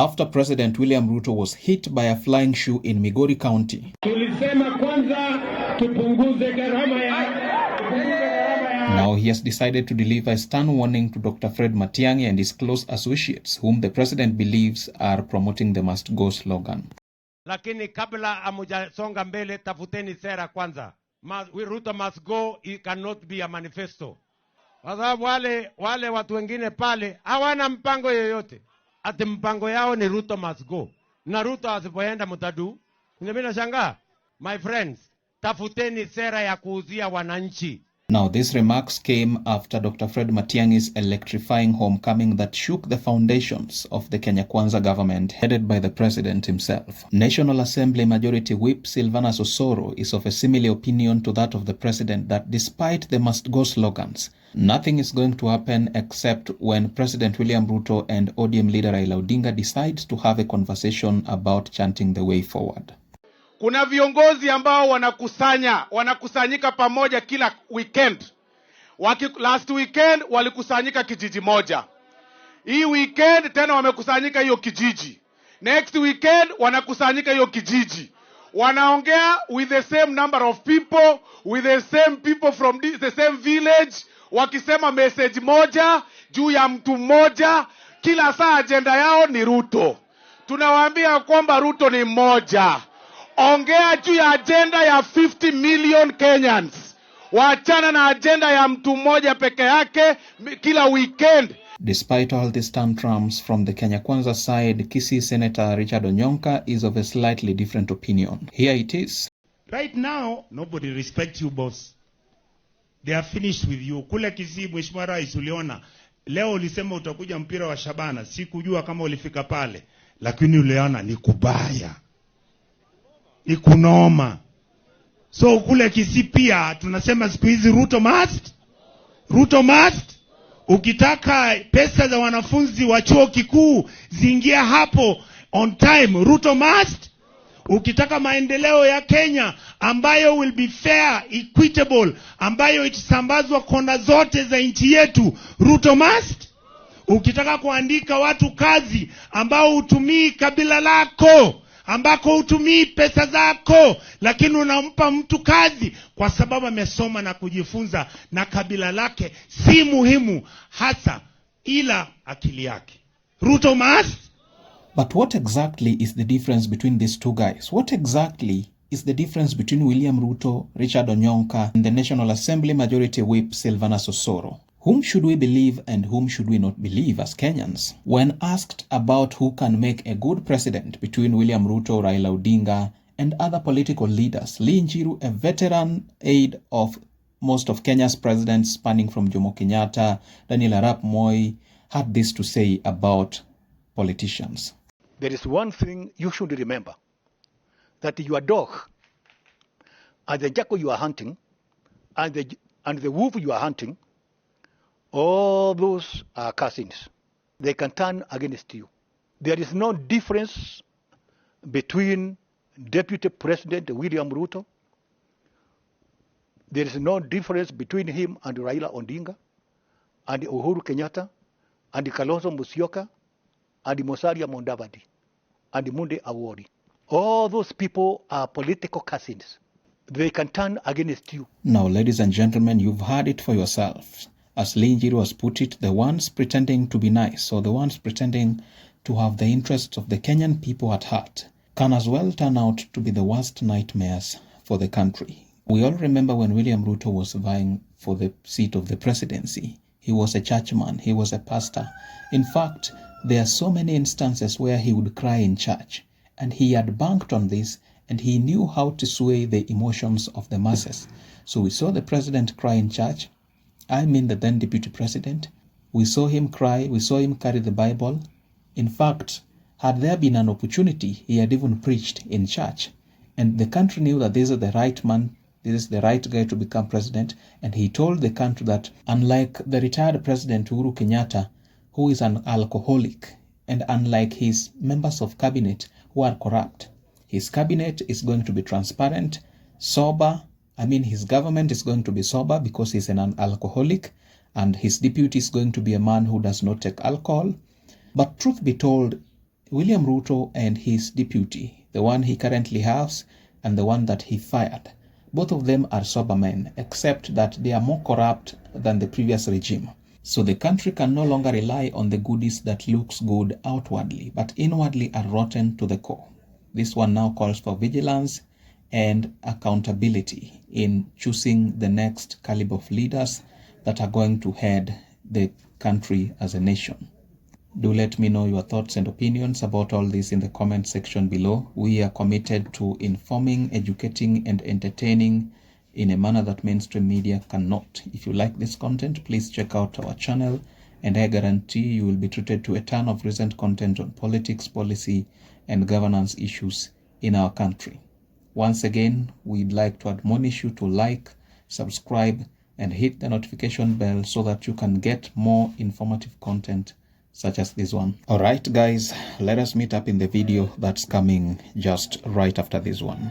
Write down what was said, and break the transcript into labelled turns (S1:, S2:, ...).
S1: After President William Ruto was hit by a flying shoe in Migori County. Now he has decided to deliver a stern warning to Dr. Fred Matiangi and his close associates, whom the president believes are promoting the must go slogan.
S2: Lakini kabla hamujasonga mbele, tafuteni sera kwanza. Ruto must go, it cannot be a manifesto. Kwa sababu wale watu wengine pale hawana mpango yoyote. Ati mpango yao ni Ruto must go. Na Ruto asipoenda mtadu. Mimi nashangaa. My friends, tafuteni sera ya kuuzia wananchi.
S1: Now, these remarks came after Dr. Fred Matiangi's electrifying homecoming that shook the foundations of the Kenya Kwanza government headed by the president himself. National Assembly Majority Whip Sylvanus Osoro is of a similar opinion to that of the president that despite the must-go slogans, nothing is going to happen except when President William Ruto and ODM leader Raila Odinga decide to have a conversation about chanting the way forward.
S3: Kuna viongozi ambao wanakusanyika pamoja kila weekend. Last weekend walikusanyika kijiji moja. Hii weekend tena wamekusanyika hiyo kijiji. Next weekend wanakusanyika hiyo kijiji. Wanaongea with the same number of people, with the same people from the same village, wakisema message moja juu ya mtu mmoja. Kila saa agenda yao ni Ruto. Tunawaambia kwamba Ruto ni mmoja. Ongea juu ya agenda ya 50 million Kenyans. Waachana na agenda ya mtu mmoja peke yake kila weekend.
S1: Despite all these tantrums from the Kenya Kwanza side, Kisii Senator Richard Onyonka is of a slightly different opinion. Here it is.
S4: Right now, nobody respects you, boss. They are finished with you. Kule Kisii, Mheshimiwa Rais, uliona. Leo ulisema utakuja mpira wa Shabana. Sikujua kama ulifika pale. Lakini uliona ni kubaya. Ni kunoma. So kule Kisii pia tunasema siku hizi Ruto must. Ruto must. Ukitaka pesa za wanafunzi wa chuo kikuu ziingia hapo on time, Ruto must. Ukitaka maendeleo ya Kenya ambayo will be fair, equitable, ambayo itasambazwa kona zote za nchi yetu, Ruto must. Ukitaka kuandika watu kazi ambao hutumii kabila lako, ambako hutumii pesa zako, lakini unampa mtu kazi kwa sababu amesoma na kujifunza na kabila lake si muhimu hasa ila akili yake, Ruto must.
S1: But what exactly is the difference between these two guys? What exactly is the difference between William Ruto, Richard Onyonka, and the National Assembly Majority Whip Sylvanus Osoro? Whom should we believe and whom should we not believe as Kenyans? When asked about who can make a good president between William Ruto, Raila Odinga, and other political leaders, Lee Njiru, a veteran aide of most of Kenya's presidents spanning from Jomo Kenyatta, Daniel Arap Moi, had this to say about politicians.
S5: There is one thing you should remember, that your dog and the jackal you are hunting and the wolf you are hunting, all those are cousins. They can turn against you. There is no difference between Deputy President William Ruto. There is no difference between him and Raila Odinga, and Uhuru Kenyatta, and Kalonzo Musyoka, and Musalia Mudavadi, and Munde Awori. All those people are political cousins. They can turn against you.
S1: Now, ladies and gentlemen, you've heard it for yourselves. As Lee Njiru has put it, the ones pretending to be nice, or the ones pretending to have the interests of the Kenyan people at heart, can as well turn out to be the worst nightmares for the country. We all remember when William Ruto was vying for the seat of the presidency. He was a churchman, he was a pastor. In fact, there are so many instances where he would cry in church, and he had banked on this, and he knew how to sway the emotions of the masses. So we saw the president cry in church. I mean the then deputy president. We saw him cry, we saw him carry the Bible. In fact, had there been an opportunity, he had even preached in church. And the country knew that this is the right man, this is the right guy to become president. And he told the country that unlike the retired president Uhuru Kenyatta, who is an alcoholic, and unlike his members of cabinet who are corrupt, his cabinet is going to be transparent, sober. His government is going to be sober because he's an alcoholic, and his deputy is going to be a man who does not take alcohol. But truth be told, William Ruto and his deputy, the one he currently has and the one that he fired, both of them are sober men, except that they are more corrupt than the previous regime. So the country can no longer rely on the goodies that looks good outwardly, but inwardly are rotten to the core. This one now calls for vigilance and accountability in choosing the next caliber of leaders that are going to head the country as a nation. Do let me know your thoughts and opinions about all this in the comment section below. We are committed to informing, educating, and entertaining in a manner that mainstream media cannot. If you like this content, please check out our channel, and I guarantee you will be treated to a ton of recent content on politics, policy, and governance issues in our country. Once again, we'd like to admonish you to like, subscribe, and hit the notification bell so that you can get more informative content such as this one. Alright guys, let us meet up in the video that's coming just right after this one.